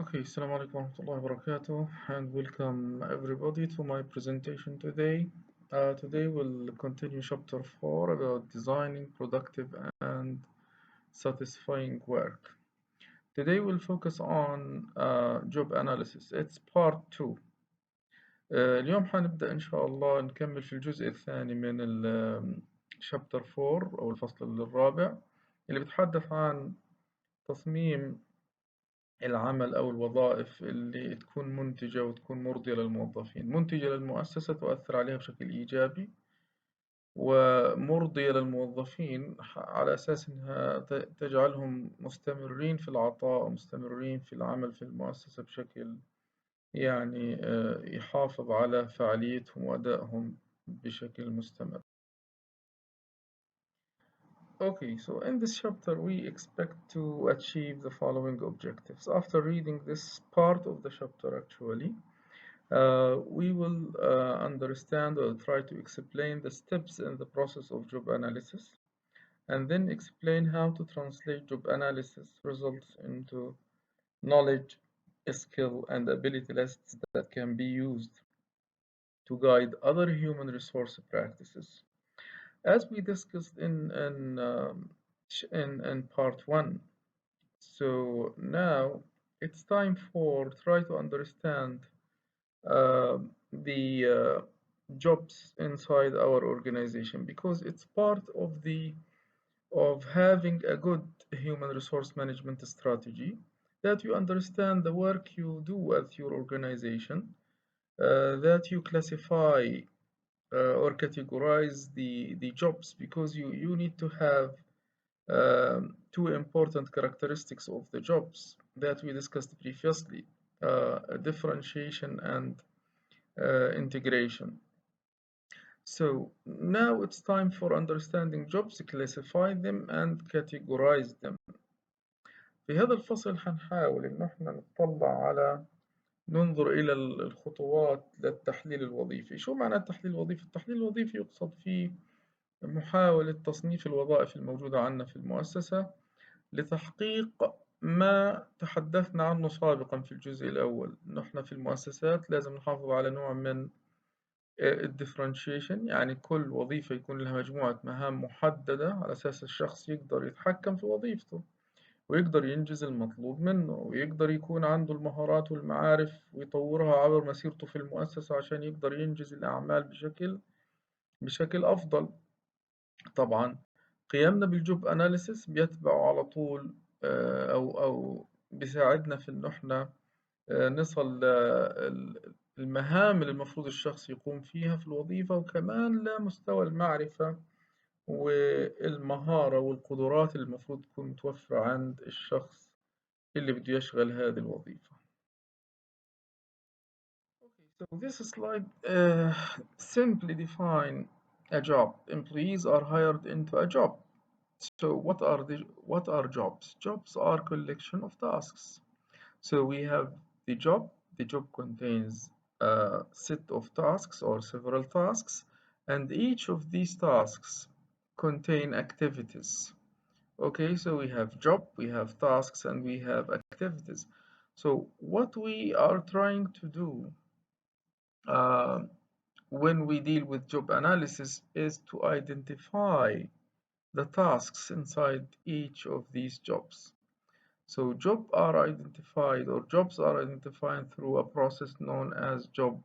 Okay, Assalamu alaikum warahmatullahi wabarakatuh, and welcome everybody to my presentation today. Today we'll continue chapter 4 about designing productive and satisfying work. Today we'll focus on job analysis. It's part 2. اليوم حنبدأ إن شاء الله نكمل في الجزء الثاني من chapter 4 أو الفصل الرابع اللي بيتحدث عن تصميم العمل أو الوظائف اللي تكون منتجة وتكون مرضية للموظفين، منتجة للمؤسسة تؤثر عليها بشكل إيجابي، ومرضية للموظفين على أساس إنها تجعلهم مستمرين في العطاء ومستمرين في العمل في المؤسسة بشكل يحافظ على فعاليتهم وأدائهم بشكل مستمر. Okay, so in this chapter we expect to achieve the following objectives. After reading this part of the chapter actually, we will understand or try to explain the steps in the process of job analysis and then explain how to translate job analysis results into knowledge, skill, and ability lists that can be used to guide other human resource practices. As we discussed in part one, so now it's time for try to understand uh, the jobs inside our organization because it's part of having a good human resource management strategy that you understand the work you do at your organization, that you classify or categorize the jobs because you need to have two important characteristics of the jobs that we discussed previously, differentiation and integration. So now it's time for understanding jobs, classify them and categorize them. في هذا الفصل حنحاول إن احنا نطلع على ننظر إلى الخطوات للتحليل الوظيفي. شو معنى التحليل الوظيفي؟ التحليل الوظيفي يقصد فيه محاولة تصنيف الوظائف الموجودة عندنا في المؤسسة لتحقيق ما تحدثنا عنه سابقا في الجزء الأول. نحن في المؤسسات لازم نحافظ على نوع من الديفرنشيشن، يعني كل وظيفة يكون لها مجموعة مهام محددة على أساس الشخص يقدر يتحكم في وظيفته ويقدر ينجز المطلوب منه ويقدر يكون عنده المهارات والمعارف ويطورها عبر مسيرته في المؤسسة عشان يقدر ينجز الأعمال بشكل أفضل. طبعا قيامنا بالجوب أناليسيس بيتبعه على طول أو بيساعدنا في إنه إحنا نصل المهام اللي المفروض الشخص يقوم فيها في الوظيفة وكمان لمستوى المعرفة والمهارة والقدرات اللي المفروض تكون متوفرة عند الشخص اللي بده يشغل هذه الوظيفة. So this slide simply define a job. Employees are hired into a job. So what are jobs? Jobs are collection of tasks. So we have the job. The job contains a set of tasks or several tasks, and each of these tasks contain activities. Okay, so we have job, we have tasks, and we have activities. So what we are trying to do uh, when we deal with job analysis is to identify the tasks inside each of these jobs. So jobs are identified through a process known as job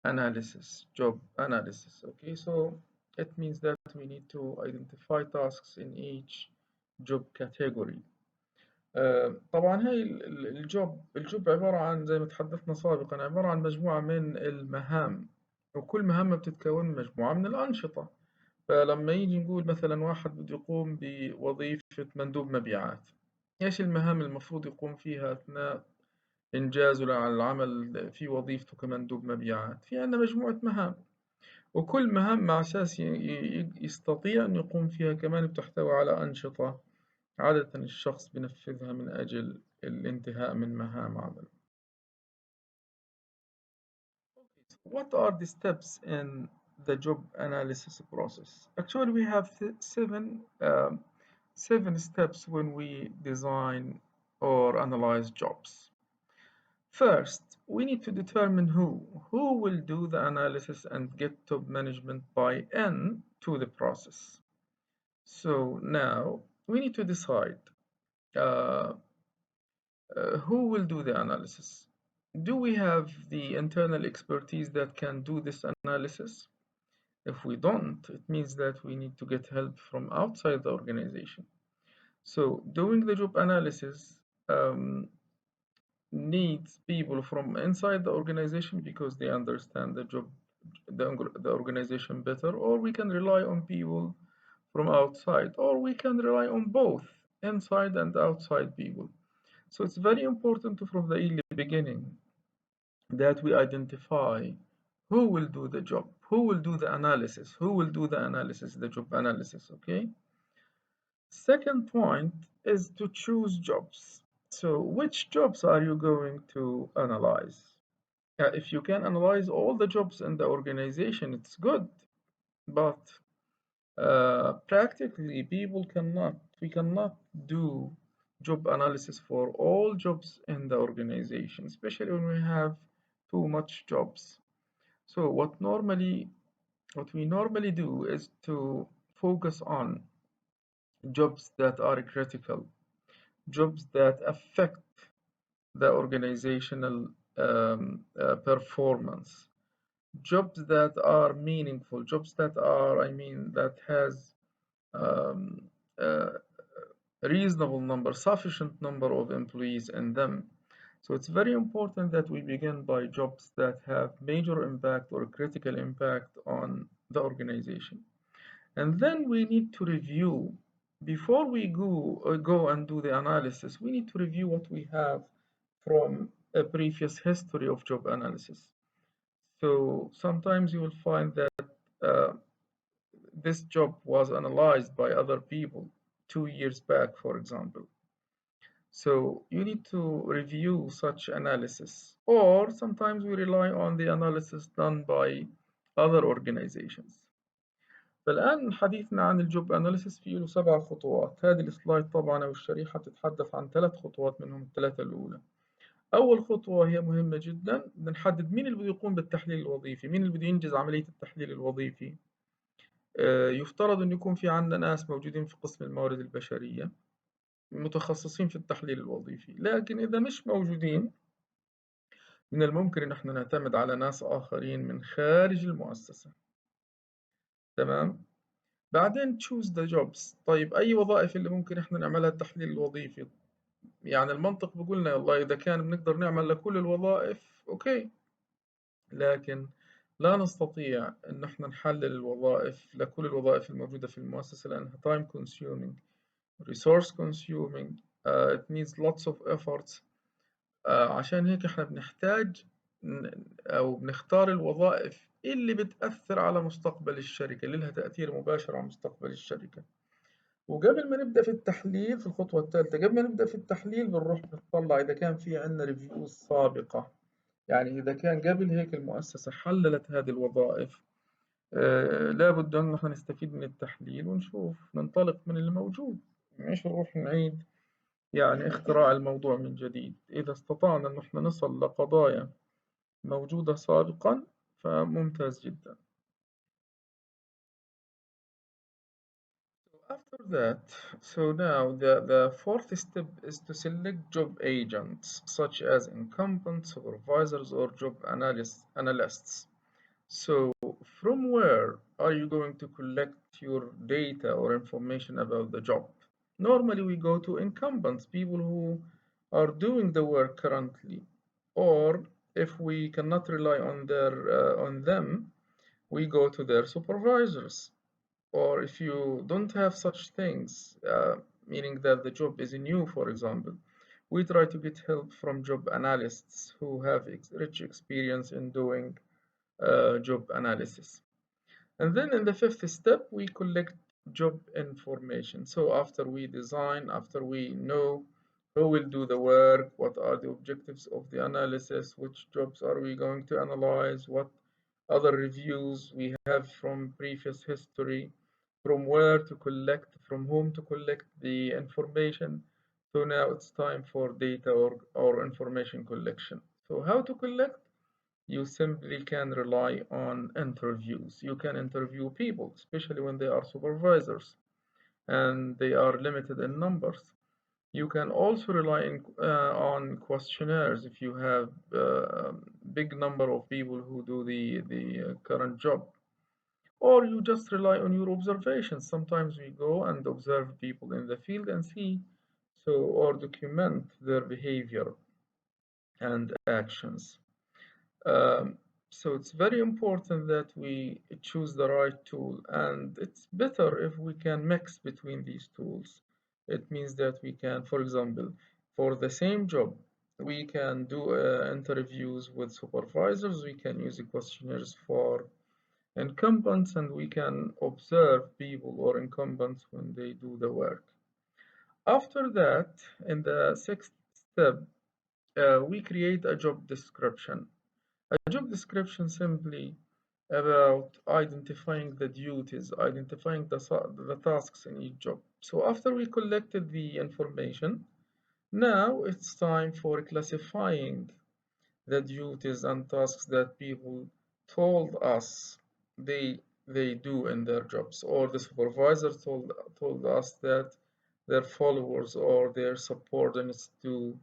analysis. Job analysis. Okay, so it means that we need to identify tasks in each job category. طبعا هاي الجوب عبارة عن زي ما تحدثنا سابقا عبارة عن مجموعة من المهام وكل مهمة بتتكون من مجموعة من الأنشطة. فلما يجي نقول مثلا واحد بده يقوم بوظيفة مندوب مبيعات، إيش المهام المفروض يقوم فيها أثناء إنجازه للعمل في وظيفته كمندوب مبيعات؟ في عندنا مجموعة مهام وكل مهام مع أساس يستطيع أن يقوم فيها كمان بتحتوي على أنشطة عادة الشخص بنفذها من أجل الانتهاء من مهام عمله. What are the steps in the job analysis process? Actually, we have seven steps when we design or analyze jobs. First, we need to determine who will do the analysis and get top management buy-in to the process. So now we need to decide uh, who will do the analysis. Do we have the internal expertise that can do this analysis? If we don't, it means that we need to get help from outside the organization. So doing the job analysis um, needs people from inside the organization because they understand the organization better, or we can rely on people from outside, or we can rely on both inside and outside people. So it's very important from the early beginning that we identify who will do the job, who will do the analysis, the job analysis, okay? Second point is to choose jobs. So which jobs are you going to analyze? If you can analyze all the jobs in the organization, it's good, but practically we cannot do job analysis for all jobs in the organization, especially when we have too much jobs. So what we normally do is to focus on jobs that are critical, jobs that affect the organizational performance, jobs that are meaningful, jobs that are, that has um, a reasonable number, sufficient number of employees in them. So it's very important that we begin by jobs that have major impact or critical impact on the organization. And then we need to review, before we go and do the analysis, we need to review what we have from a previous history of job analysis. So sometimes you will find that uh, this job was analyzed by other people 2 years back, for example. So you need to review such analysis, or sometimes we rely on the analysis done by other organizations. فالآن حديثنا عن الجوب أناليسيس فيه له 7 خطوات. هذه السلايد طبعا أو الشريحة بتتحدث عن 3 خطوات منهم الثلاثة الأولى. أول خطوة هي مهمة جدا، بنحدد مين اللي بده يقوم بالتحليل الوظيفي، مين اللي بده ينجز عملية التحليل الوظيفي. يفترض أن يكون في عندنا ناس موجودين في قسم الموارد البشرية متخصصين في التحليل الوظيفي، لكن إذا مش موجودين من الممكن أن احنا نعتمد على ناس آخرين من خارج المؤسسة. تمام؟ بعدين choose the jobs. طيب أي وظائف اللي ممكن إحنا نعملها التحليل الوظيفي؟ يعني المنطق بيقولنا والله إذا كان بنقدر نعمل لكل الوظائف أوكي، لكن لا نستطيع إن إحنا نحلل الوظائف لكل الوظائف الموجودة في المؤسسة لأنها time consuming, resource consuming, it needs lots of efforts. عشان هيك إحنا بنحتاج أو بنختار الوظائف اللي بتأثر على مستقبل الشركة، اللي لها تأثير مباشر على مستقبل الشركة. وقبل ما نبدأ في التحليل في الخطوة الثالثة، قبل ما نبدأ في التحليل بنروح نطلع إذا كان في عندنا ريفيوز سابقة، يعني إذا كان قبل هيك المؤسسة حللت هذه الوظائف لابد أن احنا نستفيد من التحليل ونشوف ننطلق من اللي موجود، مش نروح نعيد يعني اختراع الموضوع من جديد. إذا استطعنا أن احنا نصل لقضايا موجودة سابقا فممتاز جدا. After that, so now the fourth step is to select job agents such as incumbents, supervisors, or job analysts. So from where are you going to collect your data or information about the job? Normally we go to incumbents, people who are doing the work currently, or if we cannot rely on them, we go to their supervisors. Or if you don't have such things, meaning that the job is new, for example, we try to get help from job analysts who have rich experience in doing job analysis. And then in the fifth step, we collect job information. So after we design, after we know who will do the work, what are the objectives of the analysis, which jobs are we going to analyze, what other reviews we have from previous history, from where to collect, from whom to collect the information. So now it's time for data or information collection. So how to collect? You simply can rely on interviews. You can interview people, especially when they are supervisors and they are limited in numbers. You can also rely on questionnaires if you have a big number of people who do the current job. Or you just rely on your observations. Sometimes we go and observe people in the field and see, so, or document their behavior and actions. Um, so it's very important that we choose the right tool, and it's better if we can mix between these tools. It means that we can, for example, for the same job, we can do interviews with supervisors, we can use questionnaires for incumbents, and we can observe people or incumbents when they do the work. After that, in the sixth step, we create a job description. A job description simply about identifying the duties, identifying the tasks in each job. So after we collected the information, now it's time for classifying the duties and tasks that people told us they do in their jobs, or the supervisor told us that their followers or their subordinates do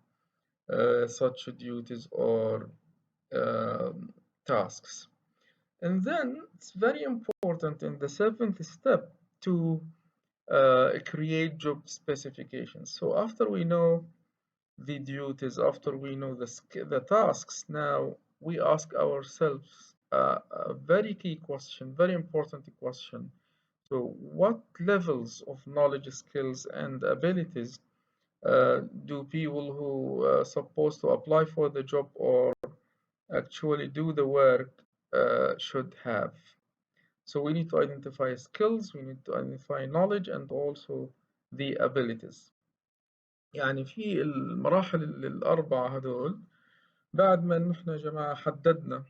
such duties or um, tasks. And then it's very important in the seventh step to create job specifications. So after we know the duties, after we know the tasks, now we ask ourselves a very key question, very important question. So what levels of knowledge, skills, and abilities do people who are supposed to apply for the job or actually do the work should have? So we need to identify skills, we need to identify knowledge and also the abilities. يعني في المراحل الأربعة هذول بعد ما نحن يا جماعة حددنا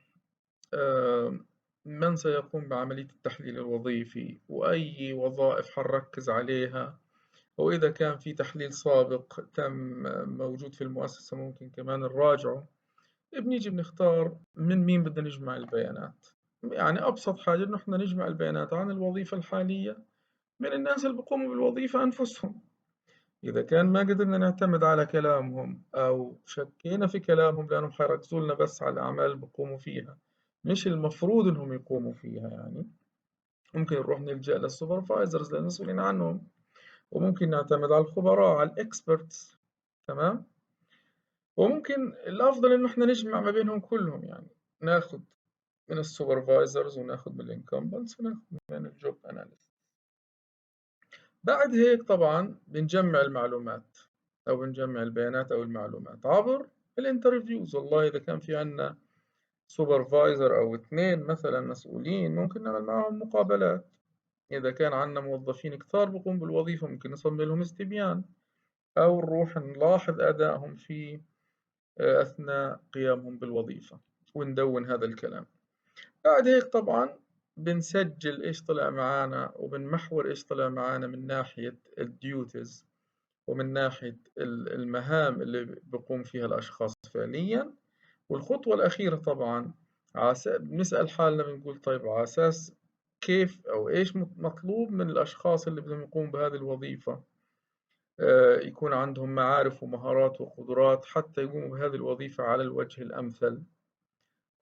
من سيقوم بعملية التحليل الوظيفي وأي وظائف حنركز عليها، وإذا كان في تحليل سابق تم موجود في المؤسسة ممكن كمان نراجعه. بنيجي بنختار من مين بدنا نجمع البيانات. يعني أبسط حاجة إنه إحنا نجمع البيانات عن الوظيفة الحالية من الناس اللي بيقوموا بالوظيفة أنفسهم. إذا كان ما قدرنا نعتمد على كلامهم أو شكينا في كلامهم لأنهم حيركزوا لنا بس على الأعمال اللي بيقوموا فيها مش المفروض إنهم يقوموا فيها، يعني ممكن نروح نلجأ للسوبرفايزرز المسؤولين عنهم، وممكن نعتمد على الخبراء على الإكسبرتس. تمام. وممكن الأفضل إنه إحنا نجمع ما بينهم كلهم، يعني ناخد من السوبرفايزرز وناخد من الانكمبنتس وناخد من الجوب اناليست. بعد هيك طبعا بنجمع المعلومات او بنجمع البيانات او المعلومات عبر الانترفيوز. والله اذا كان في عندنا سوبرفايزر او اثنين مثلا مسؤولين ممكن نعمل معهم مقابلات. اذا كان عندنا موظفين كثار بقوم بالوظيفة ممكن نصمم لهم استبيان او نروح نلاحظ ادائهم في اثناء قيامهم بالوظيفة وندون هذا الكلام. بعد هيك طبعا بنسجل ايش طلع معانا وبنمحور ايش طلع معانا من ناحية الديوتيز ومن ناحية المهام اللي بيقوم فيها الأشخاص فعليا. والخطوة الأخيرة طبعا بنسأل حالنا بنقول طيب على أساس كيف أو إيش مطلوب من الأشخاص اللي بدهم يقوموا بهذه الوظيفة، يكون عندهم معارف ومهارات وقدرات حتى يقوموا بهذه الوظيفة على الوجه الأمثل.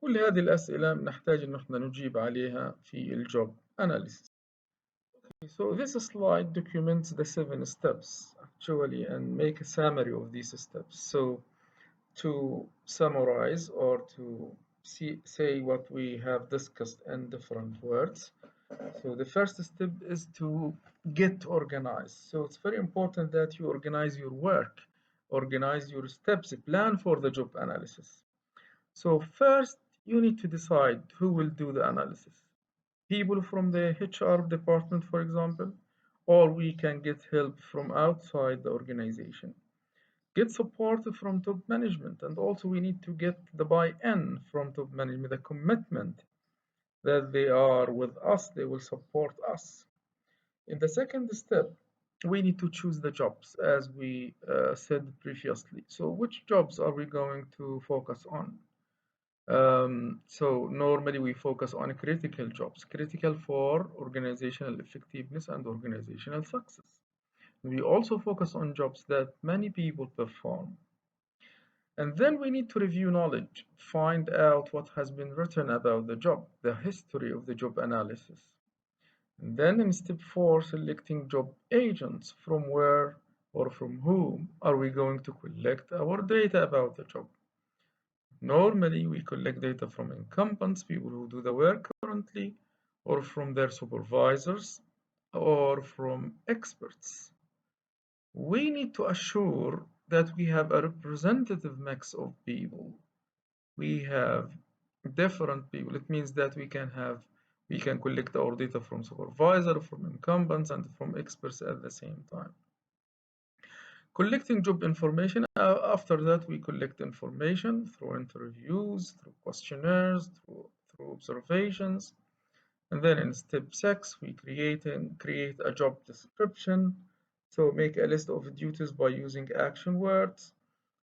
كل هذه الأسئلة نحتاج إن احنا نجيب عليها في الجوب أناليسيس. So this slide documents the 7 steps actually and make a summary of these steps. So to summarize or to say what we have discussed in different words. So the first step is to get organized. So it's very important that you organize your work, organize your steps, plan for the job analysis. So first, you need to decide who will do the analysis. People from the HR department, for example, or we can get help from outside the organization. Get support from top management, and also we need to get the buy-in from top management, the commitment that they are with us, they will support us. In the second step, we need to choose the jobs as we said previously. So which jobs are we going to focus on? So normally we focus on critical jobs, critical for organizational effectiveness and organizational success. We also focus on jobs that many people perform. And then we need to review knowledge, find out what has been written about the job, the history of the job analysis. And then in step 4, selecting job agents, from where or from whom are we going to collect our data about the job. Normally, we collect data from incumbents, people who do the work currently, or from their supervisors, or from experts. We need to assure that we have a representative mix of people. We have different people. It means that we can collect our data from supervisor, from incumbents, and from experts at the same time. Collecting job information. After that, we collect information through interviews, through questionnaires, through observations. And then in step 6, we create a job description. So make a list of duties by using action words.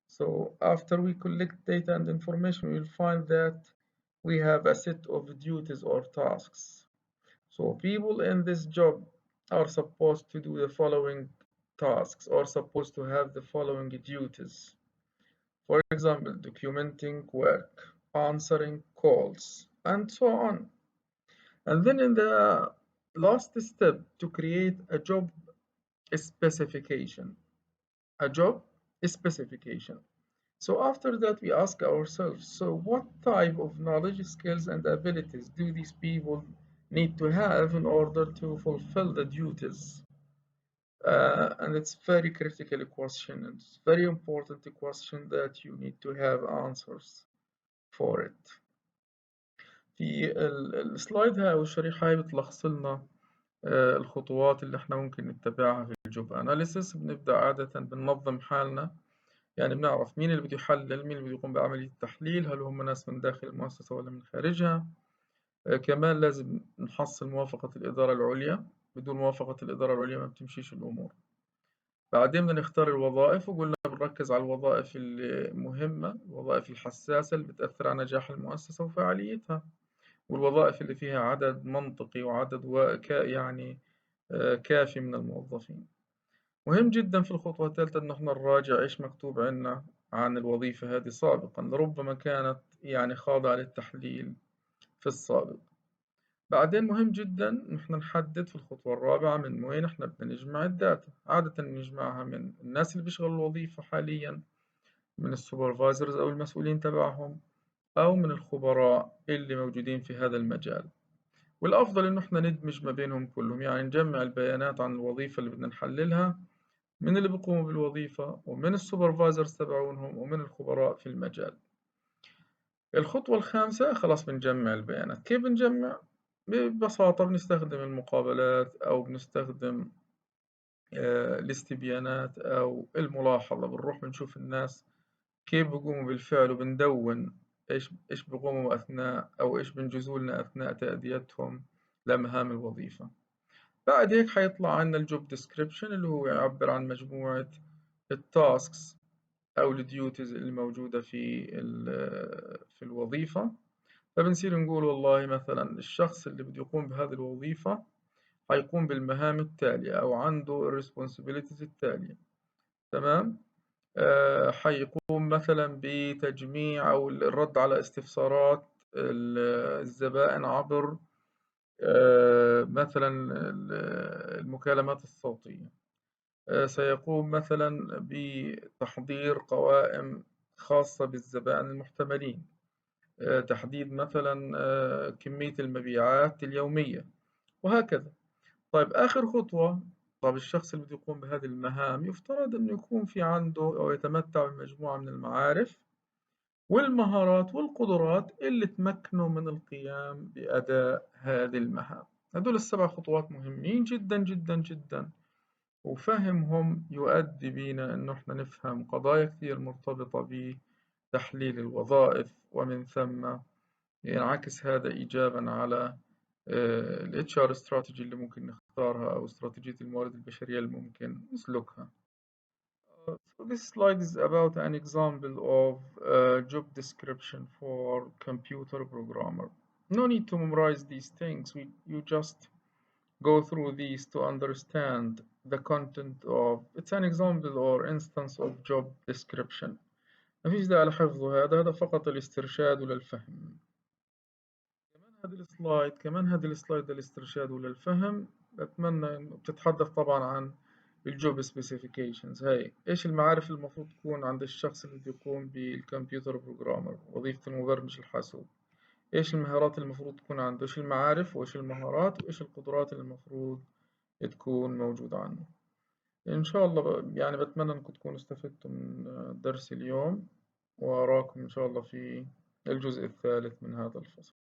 So after we collect data and information, we will find that we have a set of duties or tasks. So people in this job are supposed to do the following tasks or supposed to have the following duties. For example, documenting work, answering calls, and so on. And then in the last step, to create a job specification. A job specification. So after that, we ask ourselves, so what type of knowledge, skills, and abilities do these people need to have in order to fulfill the duties? And it's very critical question. It's very important question that you need to have answers for it. في السلايد هاي أو الشريحة هاي بتلخص لنا الخطوات اللي احنا ممكن نتبعها في الجوب أناليسيس. بنبدأ عادة بننظم حالنا، يعني بنعرف مين اللي بده يحلل، مين اللي بده يقوم بعملية التحليل، هل هم ناس من داخل المؤسسة ولا من خارجها. كمان لازم نحصل موافقة الإدارة العليا، بدون موافقة الإدارة العليا ما بتمشيش الأمور. بعدين بدنا نختار الوظائف، وقلنا بنركز على الوظائف المهمة، الوظائف الحساسة اللي بتأثر على نجاح المؤسسة وفعاليتها، والوظائف اللي فيها عدد منطقي وعدد يعني كافي من الموظفين. مهم جدا في الخطوة الثالثة إن احنا نراجع إيش مكتوب عنا عن الوظيفة هذه سابقا، لربما كانت يعني خاضعة للتحليل في السابق. بعدين مهم جدا إن احنا نحدد في الخطوة الرابعة من وين احنا بدنا نجمع الداتا. عادة نجمعها من الناس اللي بيشغلوا الوظيفة حاليا، من السوبرفايزرز أو المسؤولين تبعهم، أو من الخبراء اللي موجودين في هذا المجال. والأفضل إنه احنا ندمج ما بينهم كلهم، يعني نجمع البيانات عن الوظيفة اللي بدنا نحللها من اللي بيقوموا بالوظيفة، ومن السوبرفايزرز تبعونهم، ومن الخبراء في المجال. الخطوة الخامسة خلاص بنجمع البيانات. كيف بنجمع؟ ببساطة بنستخدم المقابلات أو بنستخدم الاستبيانات أو الملاحظة. بنروح بنشوف الناس كيف بيقوموا بالفعل، وبندون إيش بيقوموا أثناء أو إيش بنجزوا لنا أثناء تأديتهم لمهام الوظيفة. بعد هيك حيطلع عنا الجوب ديسكريبشن اللي هو يعبر عن مجموعة التاسكس أو الديوتيز اللي موجودة في الوظيفة. فبنصير نقول والله مثلا الشخص اللي بده يقوم بهذه الوظيفة حيقوم بالمهام التالية أو عنده الريسبونسبيلتيز التالية. تمام. حيقوم مثلا بتجميع أو الرد على استفسارات الزبائن عبر مثلا المكالمات الصوتية. سيقوم مثلا بتحضير قوائم خاصة بالزبائن المحتملين، تحديد مثلا كمية المبيعات اليومية، وهكذا. طيب آخر خطوة، طب الشخص اللي بده يقوم بهذه المهام يفترض أنه يكون في عنده أو يتمتع بمجموعة من المعارف والمهارات والقدرات اللي تمكنه من القيام بأداء هذه المهام. هدول السبع خطوات مهمين جدا جدا جدا، وفهمهم يؤدي بينا إنه إحنا نفهم قضايا كثير مرتبطة بتحليل الوظائف، ومن ثم ينعكس هذا إيجابا على ال HR strategy اللي ممكن نختارها أو استراتيجية الموارد البشرية اللي ممكن نسلكها. So this slide is about an example of a job description for computer programmer. No need to memorize these things. You just go through these to understand the content of. It's an example or instance of job description. ما فيش داعي لحفظه، هذا فقط الاسترشاد وللفهم. كمان هذه السلايد للاسترشاد وللفهم. أتمنى بتتحدث طبعا عن الجوب سبيسيفيكيشنز. هاي إيش المعارف المفروض تكون عند الشخص اللي يقوم بالكمبيوتر بروجرامر، وظيفة المبرمج الحاسوب. إيش المهارات المفروض تكون عنده، إيش المعارف وإيش المهارات وإيش القدرات اللي المفروض تكون موجودة عنده. إن شاء الله يعني بتمنى أنكم تكونوا استفدتوا من درس اليوم، وأراكم إن شاء الله في الجزء الثالث من هذا الفصل.